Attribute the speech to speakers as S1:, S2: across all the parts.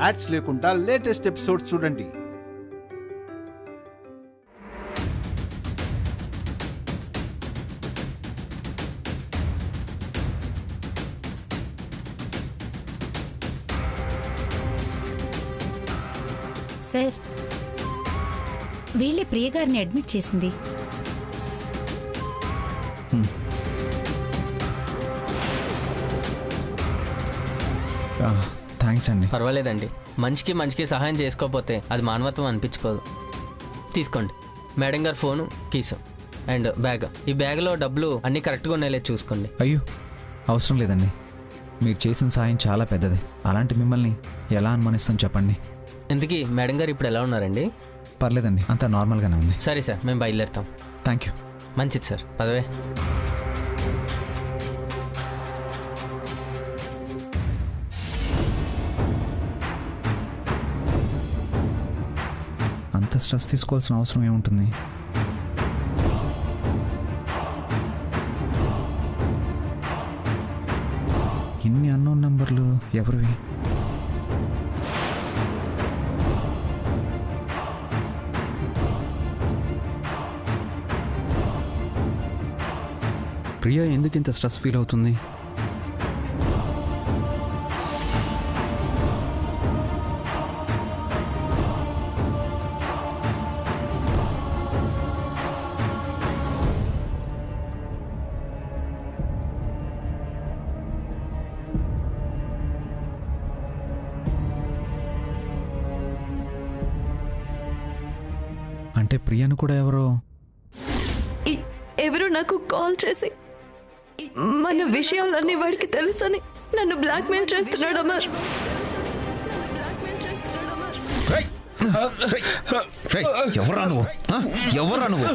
S1: Ads లేకుండా latest episodes చూడండి.
S2: Sir, వీళ్ళే ప్రియ గారిని అడ్మిట్ చేసింది.
S3: థ్యాంక్స్ అండి.
S4: పర్వాలేదండి. మనిషికి సహాయం చేసుకోకపోతే అది మానవత్వం అనిపించుకోదు. తీసుకోండి మేడం గారు ఫోను, కీసు అండ్ బ్యాగ్. ఈ బ్యాగ్లో డబ్బులు అన్నీ కరెక్ట్గా ఉన్నాయో చూసుకోండి.
S3: అయ్యో అవసరం లేదండి, మీరు చేసిన సాయం చాలా పెద్దది. అలాంటి మిమ్మల్ని ఎలా అనుమానిస్తాను చెప్పండి.
S4: ఎందుకీ మేడం గారు ఇప్పుడు ఎలా ఉన్నారండి?
S3: పర్లేదండి, అంతా నార్మల్గానే ఉంది.
S4: సరే సార్, మేము బయలుదేరుతాం.
S3: Thank you.
S4: మంచిది సార్, పదవే.
S3: అంత స్ట్రెస్ తీసుకోవాల్సిన అవసరం ఏముంటుంది? ఇన్ని అన్నోన్ నంబర్లు ఎవరివి? ప్రియా ఎందుకు ఇంత స్ట్రెస్ ఫీల్ అవుతుంది? అంటే ప్రియను కూడా ఎవరో
S5: నాకు కాల్ చేసి మన విషయాలన్నీ వాడికి తెలుసని నన్ను బ్లాక్మెయిల్ చేస్తున్నాడు అమర్.
S3: ఎవరా నువ్వు? ఎవరా నువ్వు?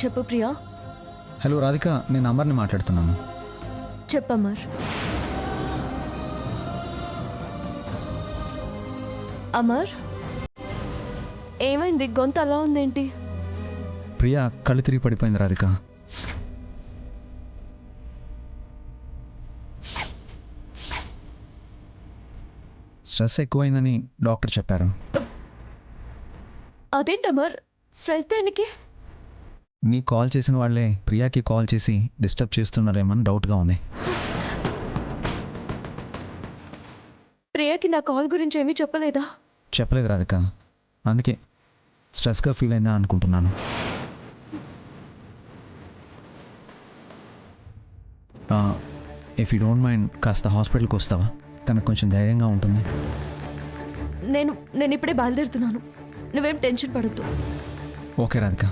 S5: చెప్పు ప్రియా.
S3: హలో రాధిక, నేను అమర్ని మాట్లాడుతున్నాను.
S5: చెప్పమర్. అమర్ ఏమైంది? గొంతు అలా ఉందేంటి?
S3: ప్రియా కళ్ళు తిరిగి పడిపోయింది రాధిక. స్ట్రెస్ ఎక్కువైందని డాక్టర్ చెప్పారు.
S5: అదేంటి అమర్, స్ట్రెస్ దేనికి?
S3: నీ కాల్ చేసిన వాళ్ళే ప్రియాకి కాల్ చేసి డిస్టర్బ్ చేస్తున్నారేమని డౌట్గా ఉంది.
S5: ప్రియాకి నా కాల్ గురించి ఏమీ చెప్పలేదా?
S3: చెప్పలేదు రాధిక, అందుకే స్ట్రెస్గా ఫీల్ అయిందా అనుకుంటున్నాను. ఇఫ్ యూ డోంట్ మైండ్ కాస్త హాస్పిటల్కి వస్తావా? తనకు కొంచెం ధైర్యంగా ఉంటుంది.
S5: నేను ఇప్పుడే బయలుదేరుతున్నాను, నువ్వేం టెన్షన్ పడద్దు.
S3: ఓకే రాధిక.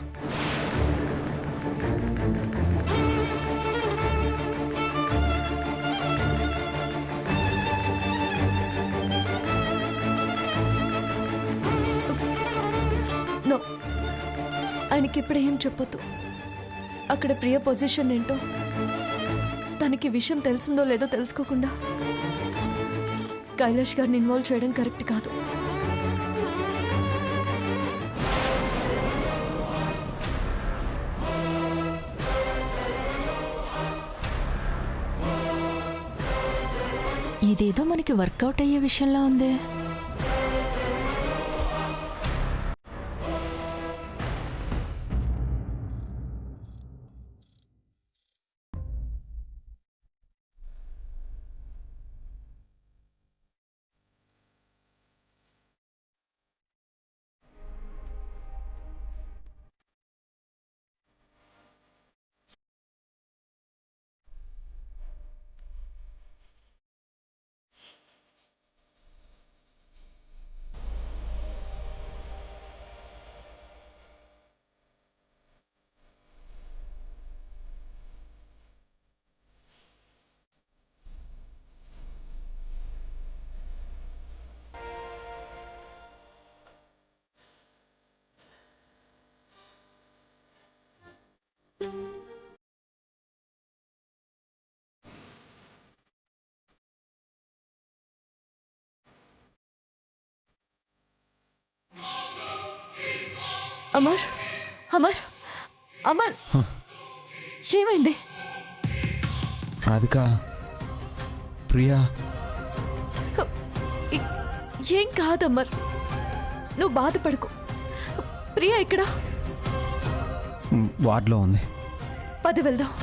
S5: నో, ఆయనకి ఇప్పుడే ఏం చెప్పొద్దు. అక్కడ ప్రియ పొజిషన్ ఏంటో, తనకి విషయం తెలిసిందో లేదో తెలుసుకోకుండా కైలాష్ గారిని ఇన్వాల్వ్ చేయడం కరెక్ట్ కాదు.
S2: ఇదేదో మనకి వర్కౌట్ అయ్యే విషయంలో ఉంది.
S5: అమర్ అమర్ అమర్ ఏమైంది?
S3: రాధిక, ప్రియా,
S5: ఏం కాదమ్మర్, నువ్వు బాధపడుకో. ప్రియా ఇక్కడ
S3: వార్డులో ఉంది.
S5: పది వెళ్దాం.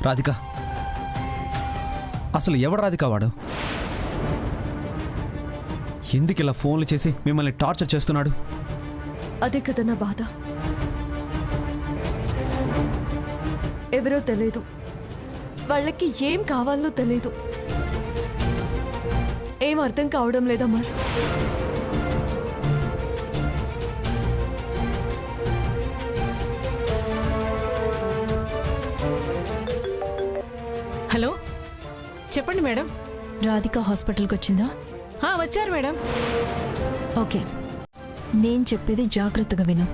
S3: రాధిక, అసలు ఎవడు రాధిక వాడు? ఎందుకు ఇలా ఫోన్లు చేసి మిమ్మల్ని టార్చర్ చేస్తున్నాడు?
S5: అదే కదా నా బాధ. ఎవరో తెలియదు, వాళ్ళకి ఏం కావాలో తెలియదు. ఏం అర్థం కావడం లేదమ్మా.
S6: హలో, చెప్పండి మేడం.
S2: రాధిక హాస్పిటల్కి వచ్చిందా?
S6: వచ్చారు మేడం.
S2: ఓకే, నేను చెప్పేది జాగ్రత్తగా విను.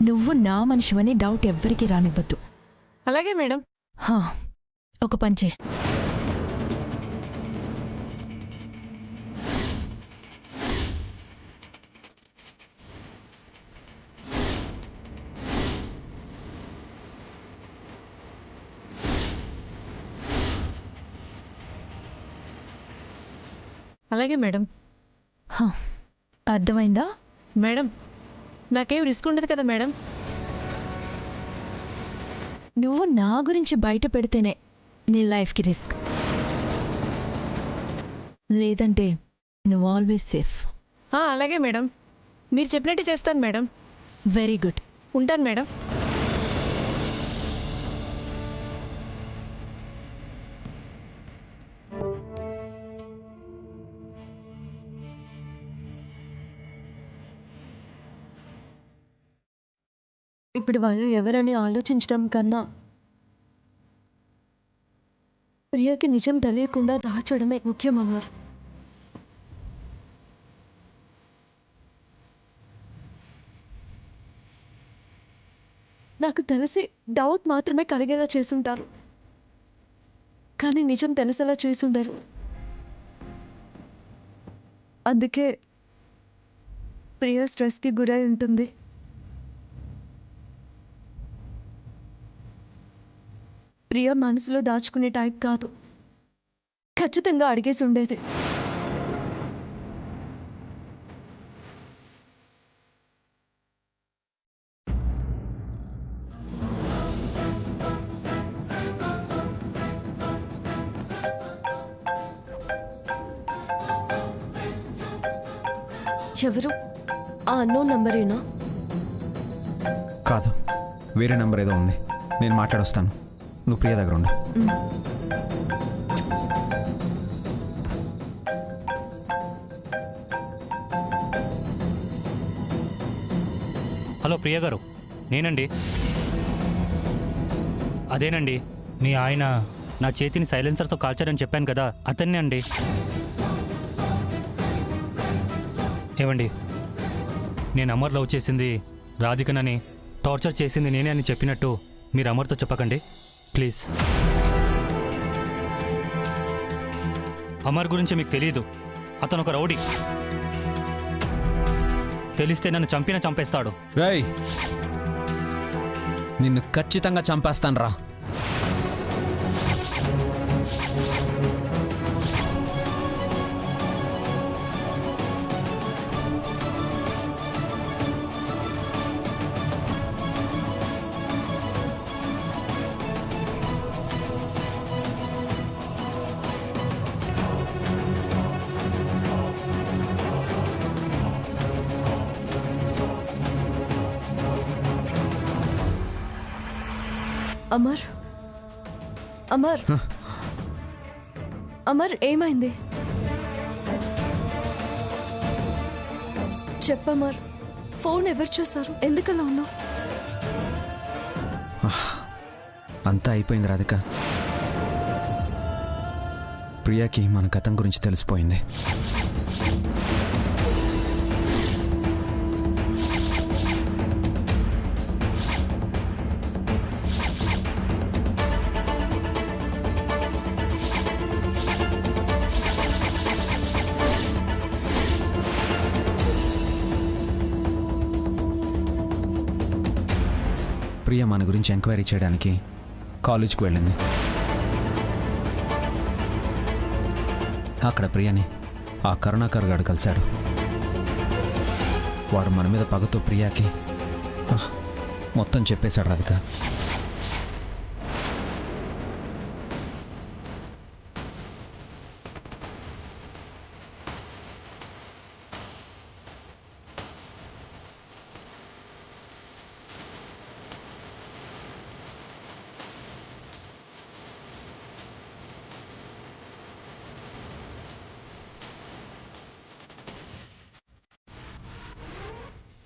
S2: నువ్వు నా మనిషివని డౌట్ ఎవ్వరికీ రానివ్వద్దు.
S6: అలాగే మేడం.
S2: ఒక పని చేయి.
S6: అలాగే మేడం.
S2: అర్థమైందా?
S6: మేడం, నాకేం రిస్క్ ఉండదు కదా మేడం.
S2: నువ్వు నా గురించి బయట పెడితేనే నీ లైఫ్కి రిస్క్, లేదంటే నువ్వు ఆల్వేస్ సేఫ్.
S6: అలాగే మేడం, మీరు చెప్పినట్టు చేస్తాను మేడం.
S2: Very good.
S6: ఉంటాను మేడం.
S5: ఇప్పుడు వాళ్ళు ఎవరని ఆలోచించడం కన్నా ప్రియకి నిజం తెలియకుండా దాచడమే ముఖ్యమమ్మా. నాకు తెలిసి డౌట్ మాత్రమే కలిగేలా చేసుంటారు, కానీ నిజం తెలిసేలా చేసుండరు. అందుకే ప్రియ స్ట్రెస్కి గురై ఉంటుంది. ప్రియ మనసులో దాచుకునే టైప్ కాదు, ఖచ్చితంగా అడిగేసి ఉండేది. ఎవరు? ఆ అన్నోన్ నంబరేనా?
S3: కాదు, వేరే నెంబర్ ఏదో ఉంది. నేను మాట్లాడొస్తాను, నువ్వు ప్రియ దగ్గర ఉండు.
S7: హలో ప్రియ గారు, నేనండి. అదేనండి, మీ ఆయన నా చేతిని సైలెన్సర్తో కాల్చారని చెప్పాను కదా, అతన్నే అండి. ఏవండి, నేను అమర్ లవ్ చేసింది రాధికనని, టార్చర్ చేసింది నేనే అని చెప్పినట్టు మీరు అమర్తో చెప్పకండి ప్లీజ్. అమర్ గురించి మీకు తెలియదు, అతను ఒక రౌడీ. తెలిస్తే నన్ను చంపేస్తాడు.
S3: రేయ్, నిన్ను ఖచ్చితంగా చంపేస్తాను రా.
S5: అమర్ అమర్ అమర్ ఏమైంది? చెప్పమర్, ఫోన్ ఎవరు చేశారు? ఎందుకలా ఉన్నావు?
S3: అంతా అయిపోయింది రాధిక. ప్రియాకి మన గతం గురించి తెలిసిపోయింది. ప్రియ మన గురించి ఎంక్వైరీ చేయడానికి కాలేజ్కి వెళ్ళింది. అక్కడ ప్రియని ఆ కరుణాకర్ గారు కలిశాడు. వాడు మన మీద పగతో ప్రియాకి మొత్తం చెప్పేశాడు రాధిక.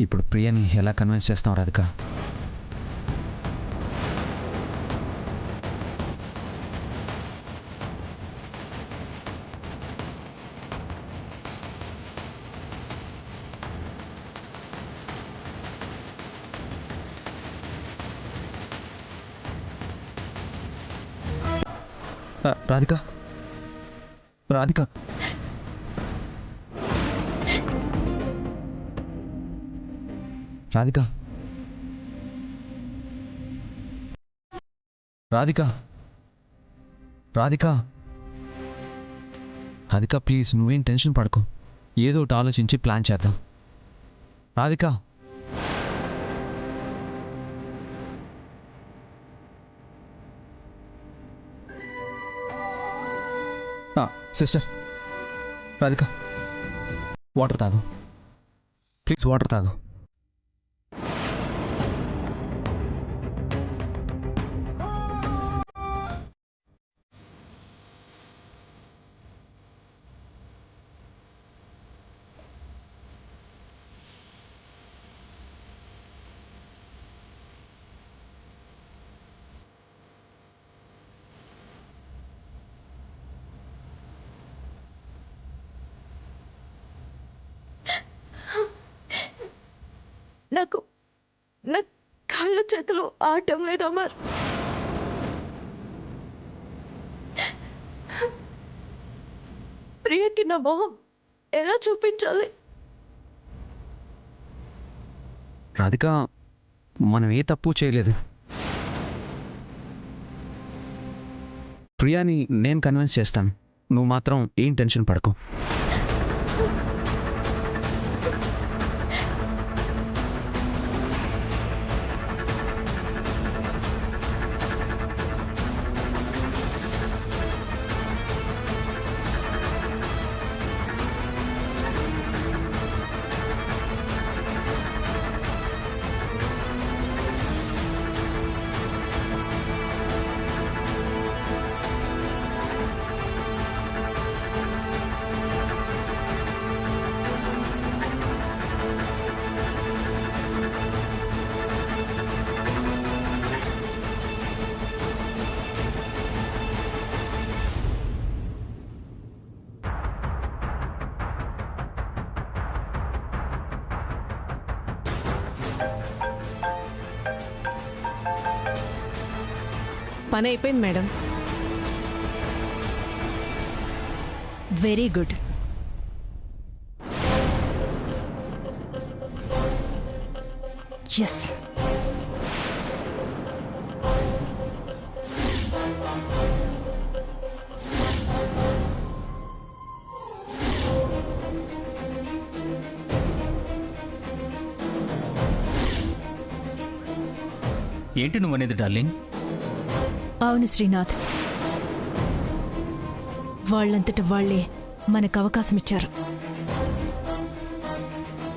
S3: ఇప్పుడు ప్రియని ఎలా కన్విన్స్ చేస్తాం రాధిక? రాధిక రాధిక రాధిక రాధిక రాధిక రాధిక ప్లీజ్ నువ్వేం టెన్షన్ పడకు. ఏదో ఒకటి ఆలోచించి ప్లాన్ చేద్దాం. రాధిక సిస్టర్ రాధిక వాటర్ తాగు ప్లీజ్, వాటర్ తాగు.
S5: నాకు నా కళ్ళ చేతులు ఆడటం లేదు అమర్. ప్రియకి నా మొహం ఎలా చూపించాలి?
S3: రాధిక మనం ఏ తప్పు చేయలేదు. ప్రియాని నేను కన్విన్స్ చేస్తాను. నువ్వు మాత్రం ఏం టెన్షన్ పడకు.
S6: పని అయిపోయింది మేడం.
S2: Very good. ఎస్,
S8: ఏంటి నువ్వనేది డార్లింగ్?
S2: అవును శ్రీనాథ్, వాళ్ళంతట వాళ్లే మనకు అవకాశం ఇచ్చారు.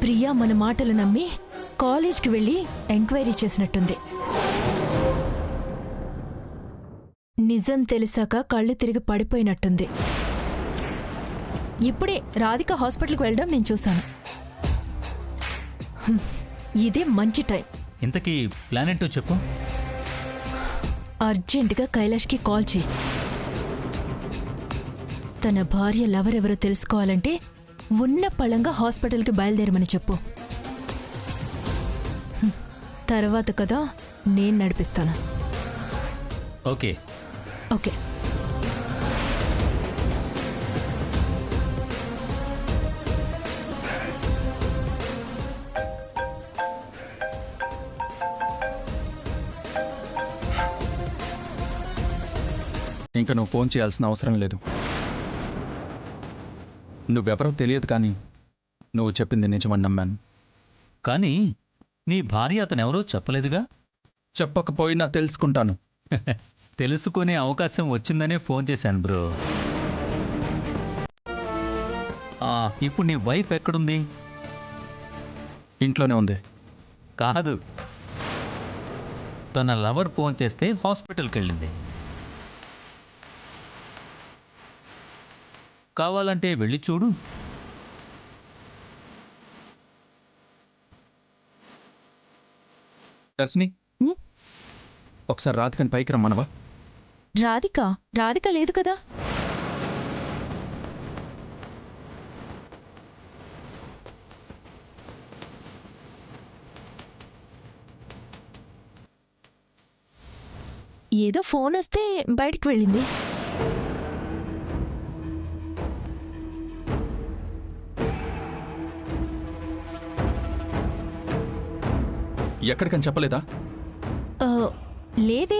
S2: ప్రియా మన మాటలు నమ్మి కాలేజ్కి వెళ్ళి ఎంక్వైరీ చేసినట్టుంది. నిజం తెలిసాక కళ్ళు తిరిగి పడిపోయినట్టుంది. ఇప్పుడే రాధిక హాస్పిటల్కి వెళ్ళడం నేను చూశాను. ఇదే మంచి టైం.
S8: ఇంతకీ ప్లాన్ ఏంటో చెప్పు.
S2: అర్జెంటుగా కైలాష్కి కాల్ చేయి. తన భార్య లవరెవరో తెలుసుకోవాలంటే ఉన్న పళంగా హాస్పిటల్కి బయలుదేరమని చెప్పు. తర్వాత కదా నేను నడిపిస్తాను.
S8: ఓకే.
S2: ఓకే.
S9: ఇంకా నువ్వు ఫోన్ చేయాల్సిన అవసరం లేదు. నువ్వెవరో తెలియదు, కానీ నువ్వు చెప్పింది నిజమని నమ్మాను.
S8: కానీ నీ భార్య అతనెవరో చెప్పలేదుగా.
S9: చెప్పకపోయినా తెలుసుకుంటాను.
S8: తెలుసుకునే అవకాశం వచ్చిందనే ఫోన్ చేశాను బ్రో. ఇప్పుడు నీ వైఫ్ ఎక్కడుంది?
S9: ఇంట్లోనే ఉంది.
S8: కాదు, తన లవర్ ఫోన్ చేస్తే హాస్పిటల్కి వెళ్ళింది. కావాలంటే వెళ్ళి చూడు.
S9: దర్శిని, ఒకసారి రాధికని పైకి రమ్మనవా?
S2: రాధిక లేదు కదా. ఏదో ఫోన్ వస్తే బయటికి వెళ్ళింది.
S9: ఎక్కడికని చెప్పలేదా?
S2: లేదే,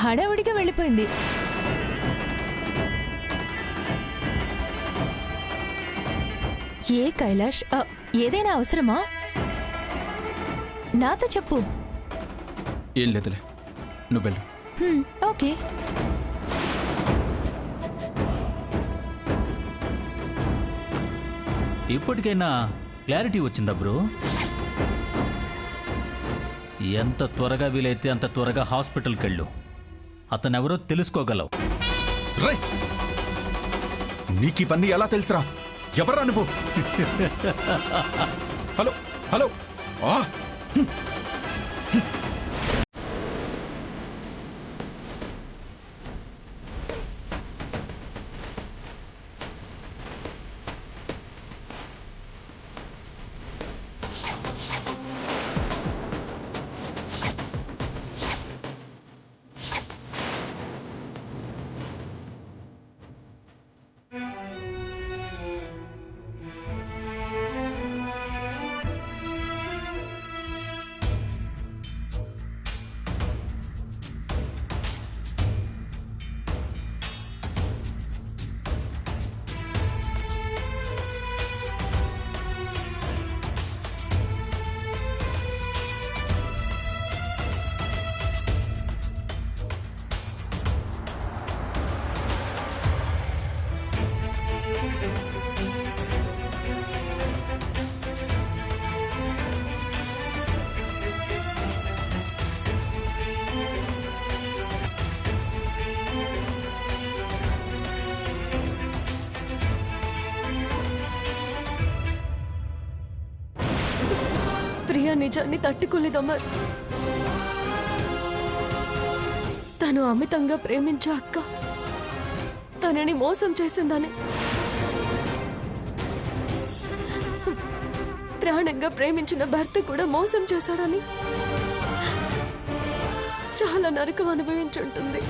S2: హడావుడిగా వెళ్ళిపోయింది. ఏ కైలాష్, ఏదైనా అవసరమా? నాతో చెప్పు.
S9: ఏం లేదులే, నువ్వెళ్ళు.
S2: ఓకే.
S8: ఇప్పటికైనా క్లారిటీ వచ్చిందా బ్రో? ఎంత త్వరగా వీలైతే అంత త్వరగా హాస్పిటల్కి వెళ్ళు. అతనెవరో తెలుసుకోగలవు.
S9: నీకు ఇవన్నీ ఎలా తెలుసురా? ఎవరా నువ్వు? Hello hello.
S5: ప్రియా నిజాన్ని తట్టుకోలేదమ్మా. తను అమితంగా ప్రేమించే అక్క తనని మోసం చేసిందని, ప్రాణంగా ప్రేమించిన భర్త కూడా మోసం చేశాడని చాలా నరకం అనుభవించుంటుంది.